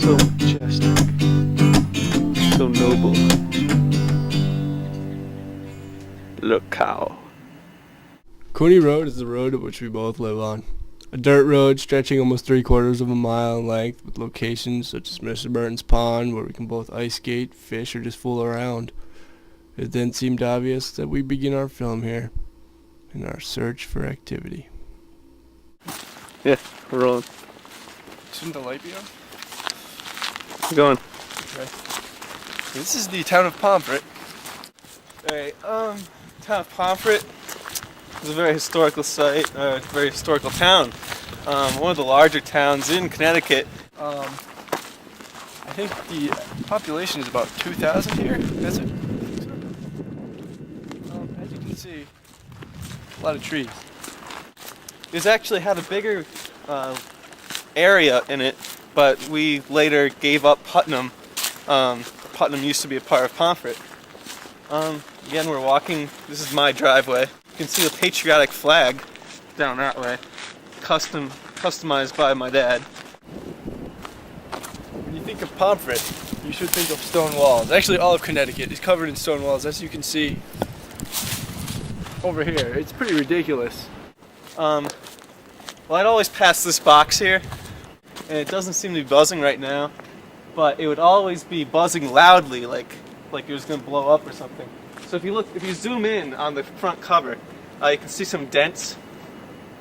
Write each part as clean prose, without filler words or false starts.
So majestic. So noble. Look cow. Cooney Road is the road which we both live on. A dirt road stretching almost 3/4 of a mile in length with locations such as Mr. Burton's Pond where we can both ice skate, fish, or just fool around. It then seemed obvious that we begin our film here in our search for activity. Yeah, we're rolling. Shouldn't the light be on? We're going. Okay. This is the town of Pomfret. Alright, town of Pomfret is a very historical site, a very historical town. One of the larger towns in Connecticut. I think the population is about 2,000 here. Is it? As you can see, a lot of trees. It's actually had a bigger area in it, but we later gave up Putnam. Putnam used to be a part of Pomfret. Again, we're walking. This is my driveway. You can see a patriotic flag down that way, customized by my dad. When you think of Pomfret, you should think of stone walls. Actually, all of Connecticut is covered in stone walls, as you can see over here. It's pretty ridiculous. Well, I'd always pass this box here, and it doesn't seem to be buzzing right now, but it would always be buzzing loudly, like it was going to blow up or something. So if you zoom in on the front cover, you can see some dents.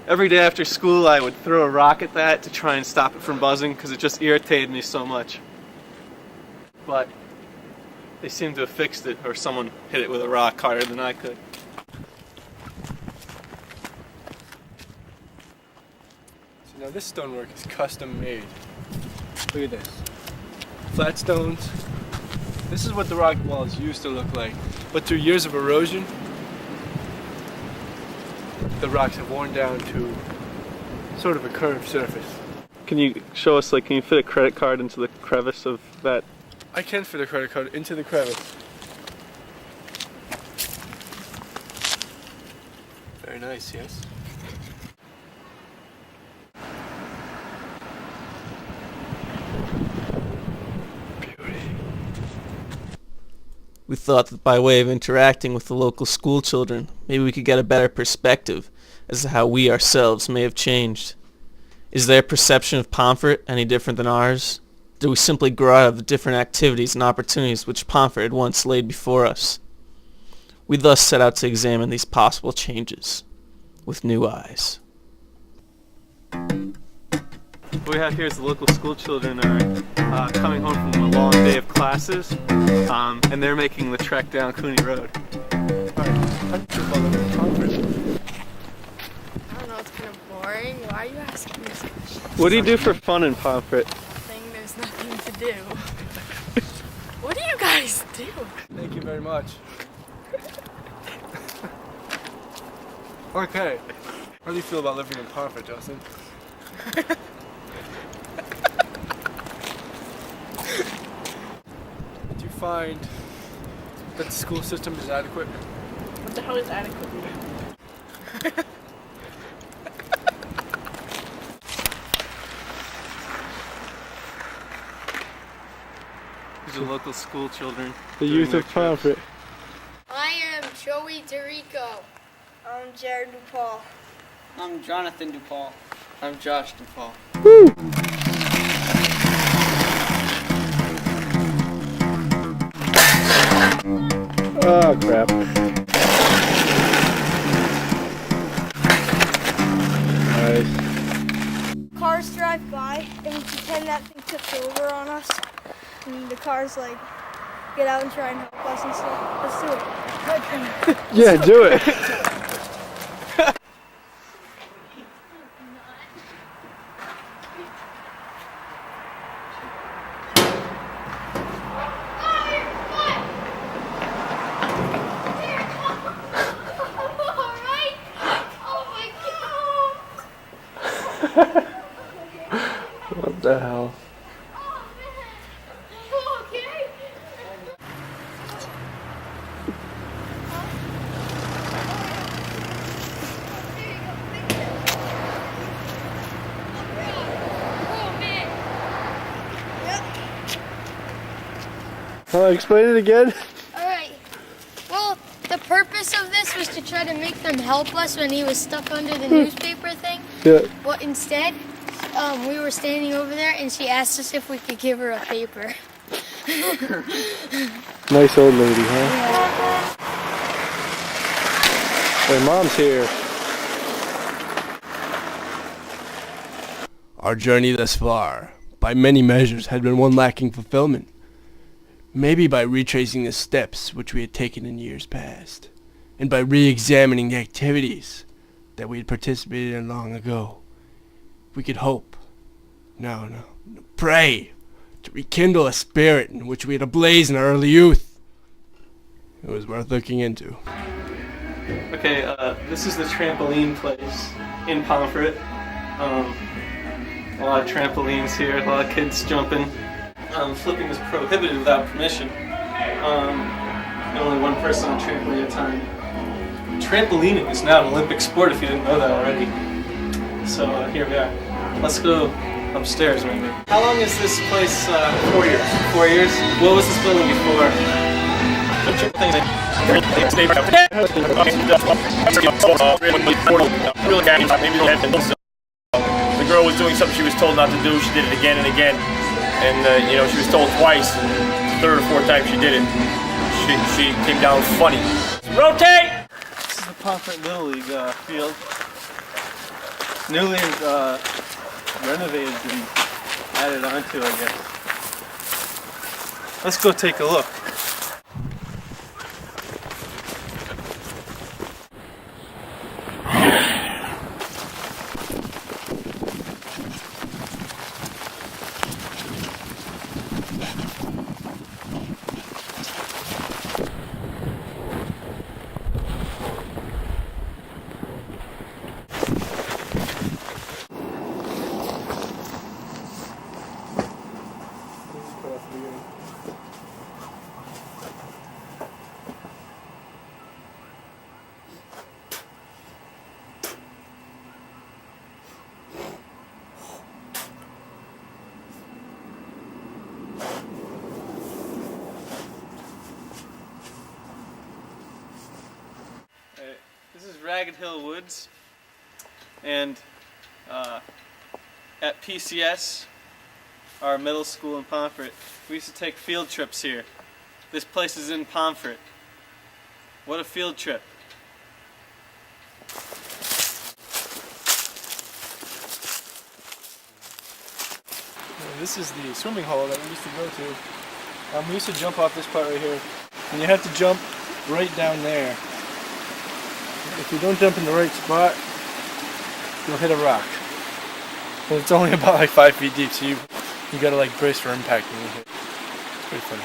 Every day after school, I would throw a rock at that to try and stop it from buzzing because it just irritated me so much. But they seem to have fixed it, or someone hit it with a rock harder than I could. So now this stonework is custom made. Look at this. Flat stones. This is what the rock walls used to look like. But through years of erosion, the rocks have worn down to sort of a curved surface. Can you show us, can you fit a credit card into the crevice of that? I can fit a credit card into the crevice. Very nice, yes? We thought that by way of interacting with the local school children, maybe we could get a better perspective as to how we ourselves may have changed. Is their perception of Pomfret any different than ours? Do we simply grow out of the different activities and opportunities which Pomfret had once laid before us? We thus set out to examine these possible changes with new eyes. What we have here is the local school children are coming home from a long day of classes, and they're making the trek down Cooney Road. I don't know, it's kind of boring. Why are you asking this question? What do you do for fun in Pomfret? Nothing, there's nothing to do. What do you guys do? Thank you very much. Okay. How do you feel about living in Pomfret, Justin? Do you find that the school system is adequate? What the hell is adequate? These are local school children. The youth of Pomfret. I am Joey DeRico. I'm Jared DuPaul. I'm Jonathan DuPaul. I'm Josh DuPaul. Woo! Oh crap. Nice. Cars drive by and we pretend that thing tips over on us. And the cars get out and try and help us and stuff. Let's do it. Yeah, do it. What the hell? Explain it again. All right. Well, the purpose of this was to try to make them help us when he was stuck under the newspaper thing. Yeah. But instead, we were standing over there, and she asked us if we could give her a paper. Nice old lady, huh? Their mom's here. Our journey thus far, by many measures, had been one lacking fulfillment. Maybe by retracing the steps which we had taken in years past, and by re-examining the activities that we had participated in long ago, we could hope, pray, to rekindle a spirit in which we had ablaze in our early youth. It was worth looking into. Okay, this is the trampoline place in Pomfret. A lot of trampolines here, a lot of kids jumping. Flipping is prohibited without permission. Only one person on trampoline at a time. Trampolining is now an Olympic sport if you didn't know that already. So here we are. Let's go upstairs maybe. How long is this place? 4 years. 4 years? What was this building before? The girl was doing something she was told not to do. She did it again and again. And, she was told twice. And the third or fourth time she did it, she came down funny. Rotate! This is the Pomfret Little League field. Newly renovated and added onto, I guess. Let's go take a look. This is Ragged Hill Woods, and at PCS, our middle school in Pomfret, we used to take field trips here. This place is in Pomfret. What a field trip. This is the swimming hole that we used to go to. We used to jump off this part right here, and you have to jump right down there. If you don't jump in the right spot, you'll hit a rock. And it's only about like 5 feet deep, so you gotta like brace for impact when you hit. It's pretty funny.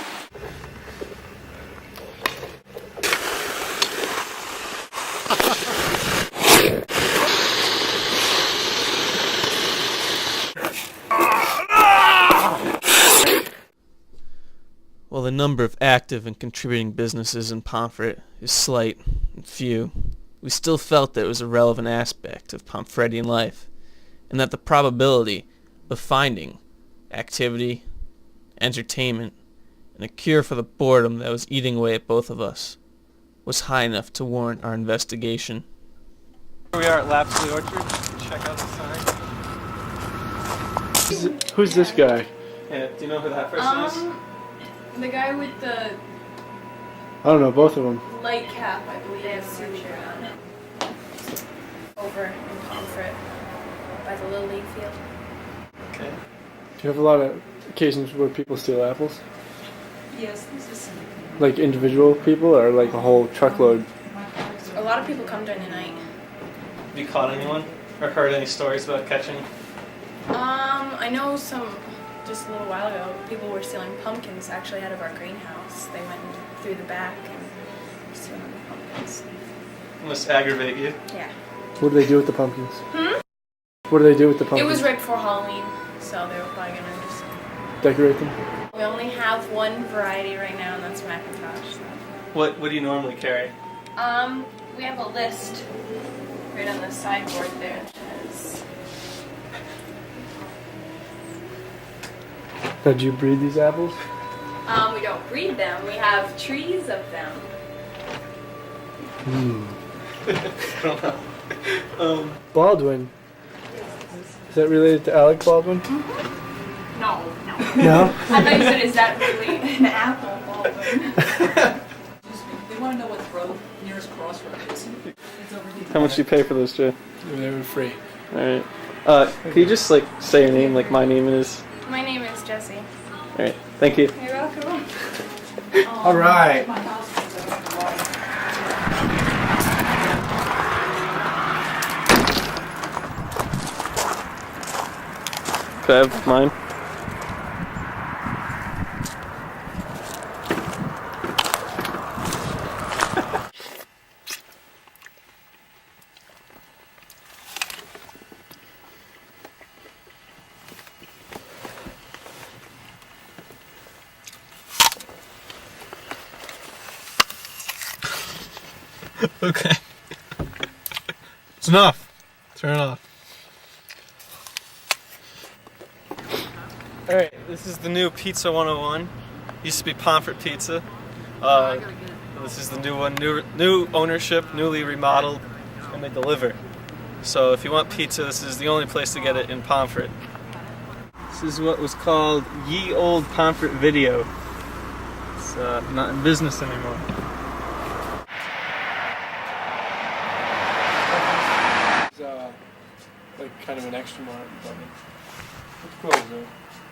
While the number of active and contributing businesses in Pomfret is slight and few, we still felt that it was a relevant aspect of Pomfretian life, and that the probability of finding activity, entertainment, and a cure for the boredom that was eating away at both of us was high enough to warrant our investigation. Here we are at Lapsley Orchard. Check out the sign. Who's this guy? Yeah, do you know who that person is? The guy with the I don't know, both of them. light cap, I believe, is Suture on. Over in Pomfret by the Little League field. Okay. Do you have a lot of occasions where people steal apples? Yes, this is. Like individual people or like a whole truckload? A lot of people come during the night. Have you caught anyone? Or heard any stories about catching? I know just a little while ago, people were stealing pumpkins actually out of our greenhouse. They went through the back and were stealing the pumpkins. Must aggravate you. Yeah. What do they do with the pumpkins? What do they do with the It pumpkins? was right before Halloween, so they were probably gonna just. Decorate them? We only have one variety right now, and that's Macintosh. So. What do you normally carry? We have a list right on the sideboard there that says. Did you breed these apples? We don't breed them. We have trees of them. Baldwin. Is that related to Alec Baldwin? No. No? I thought you said, is that really an apple, Baldwin? They want to know what the nearest crossroad is. It's over here. How much do you pay for those, Jay? They were free. Alright. Can you just like say your name like my name is? My name is Jessie. Alright, thank you. You're welcome. Alright. Could I have mine? Okay. It's enough. Turn it off. Alright, this is the new Pizza 101. Used to be Pomfret Pizza. This is the new one. New ownership, newly remodeled, and they deliver. So if you want pizza, this is the only place to get it in Pomfret. This is what was called Ye Old Pomfret Video. It's not in business anymore. It's like kind of an extra mark, but it's closed though.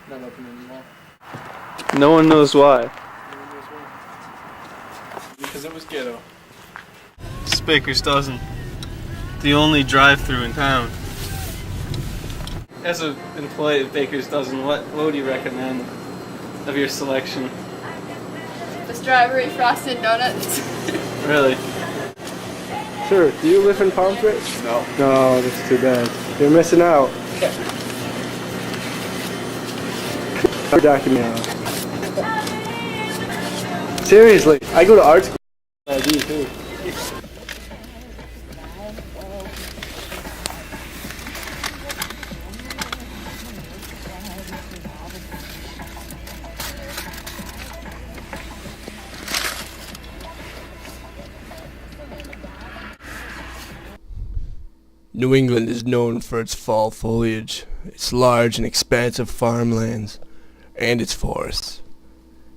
Not open anymore. No one knows why. Because it was ghetto. It's Baker's Dozen. The only drive-thru in town. As an employee of Baker's Dozen, what would you recommend of your selection? The strawberry frosted donuts. Really? Sure. Do you live in Pomfret? No. No, that's too bad. You're missing out. Document. Seriously, I go to art school. ID too. New England is known for its fall foliage, its large and expansive farmlands, and its forests.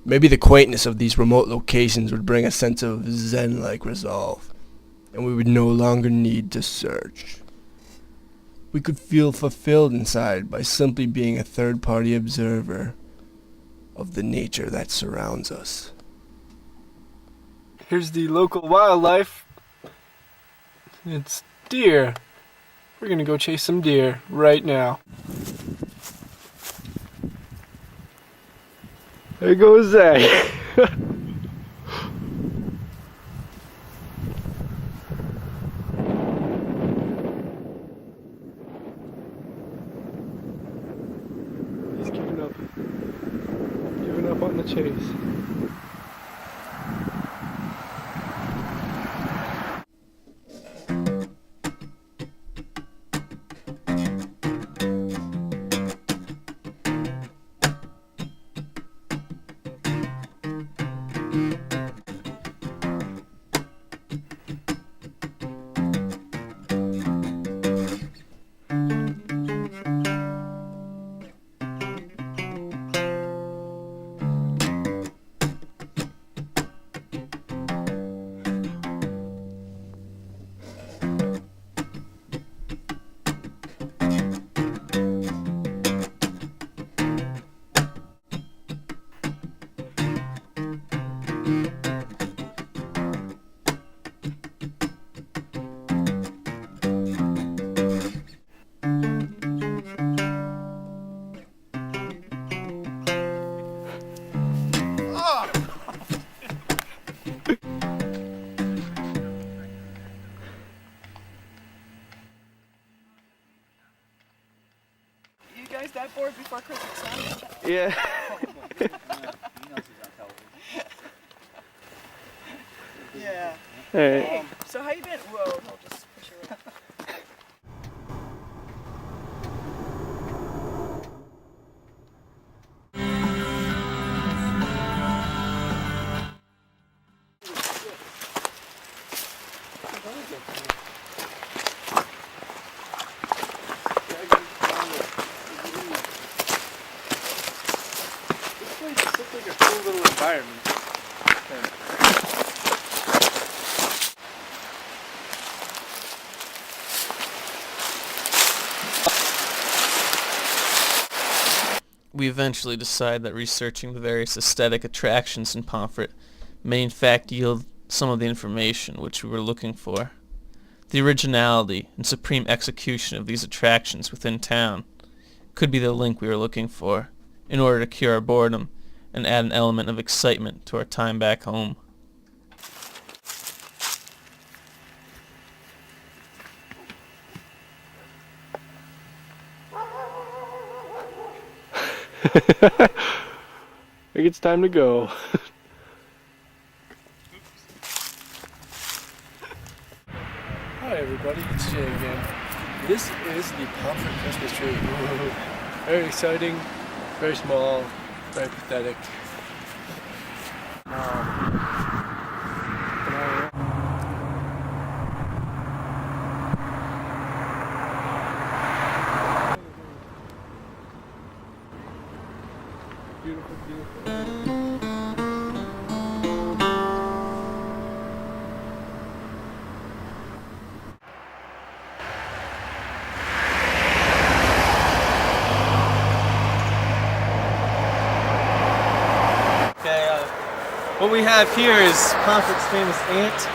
Maybe the quaintness of these remote locations would bring a sense of zen-like resolve, and we would no longer need to search. We could feel fulfilled inside by simply being a third-party observer of the nature that surrounds us. Here's the local wildlife. It's deer. We're gonna go chase some deer right now. There goes Zach. He's giving up on the chase. Guys, that board before Christmas, huh? Yeah. Yeah. Alright. Hey, so how you been? Whoa, I'll just push you away. like a cool little environment. We eventually decide that researching the various aesthetic attractions in Pomfret may in fact yield some of the information which we were looking for. The originality and supreme execution of these attractions within town could be the link we were looking for in order to cure our boredom and add an element of excitement to our time back home. I think it's time to go. Hi everybody, it's Jay again. This is the Pomfret Christmas tree. Woo-hoo. Very exciting, very small, very pathetic. Beautiful, beautiful. Okay, what we have here is Pomfret's famous ant.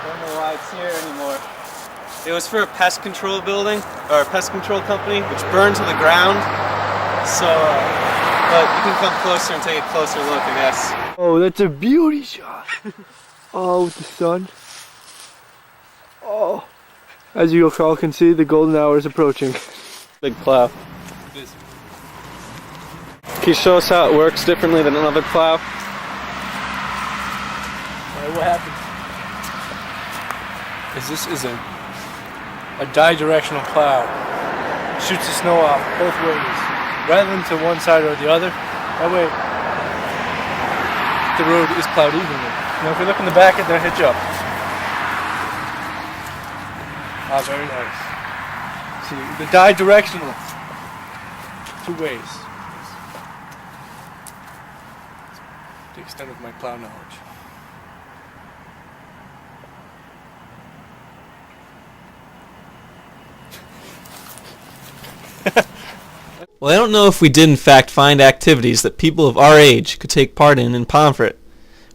Don't know why it's here anymore. It was for a pest control building, or a pest control company, which burned to the ground. So, but you can come closer and take a closer look, I guess. Oh, that's a beauty shot. Oh, with the sun. Oh. As you all can see, the golden hour is approaching. Big plow. Can you show us how it works differently than another plow? What happens is this is a bi-directional plow. Shoots the snow off both ways, rather than to one side or the other. That way, the road is plowed evenly. Now, if you look in the back, it'll hit you up. Ah, very nice. See, the bi-directional. 2 ways. The extent of my plow knowledge. Well, I don't know if we did in fact find activities that people of our age could take part in Pomfret.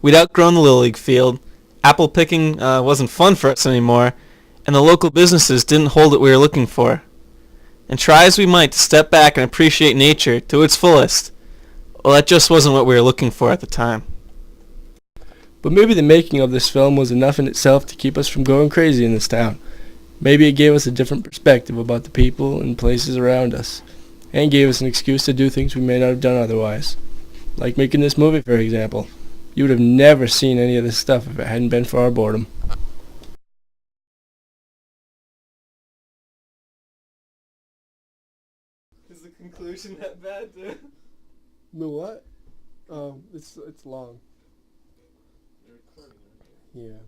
We'd outgrown the Little League field, apple picking wasn't fun for us anymore, and the local businesses didn't hold what we were looking for. And try as we might to step back and appreciate nature to its fullest, well, that just wasn't what we were looking for at the time. But maybe the making of this film was enough in itself to keep us from going crazy in this town. Maybe it gave us a different perspective about the people and places around us, and gave us an excuse to do things we may not have done otherwise. Like making this movie, for example. You would have never seen any of this stuff if it hadn't been for our boredom. Is the conclusion that bad, dude? The what? It's long. Yeah.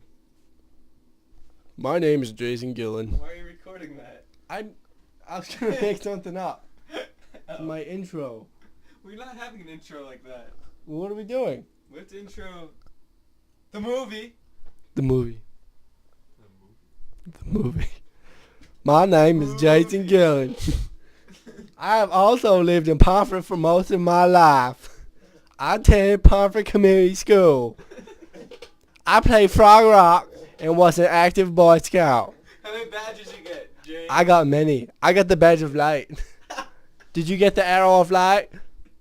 My name is Jason Gillen. Why are you recording that? I was gonna make something up. My intro. We're not having an intro like that. What are we doing? Let's intro the movie. The movie. The movie. My name is Jason Gillen. I have also lived in Pomfret for most of my life. I attended Pomfret Community School. I played Frog Rock and was an active Boy Scout. How many badges you get, Jay? I got many. I got the Badge of Light. Did you get the Arrow of Light?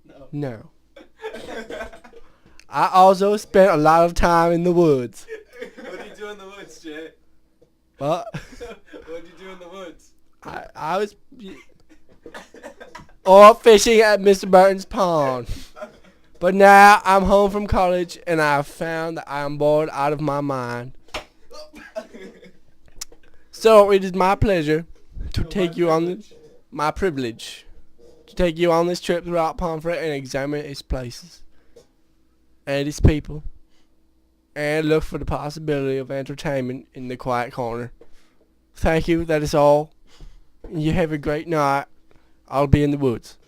No. No. I also spent a lot of time in the woods. What do you do in the woods, Jay? What? What do you do in the woods? I was... or fishing at Mr. Burton's pond. But now I'm home from college and I have found that I am bored out of my mind. So it is my pleasure to take you on this, my privilege, to take you on this trip throughout Pomfret and examine its places and its people and look for the possibility of entertainment in the quiet corner. Thank you, that is all. You have a great night. I'll be in the woods.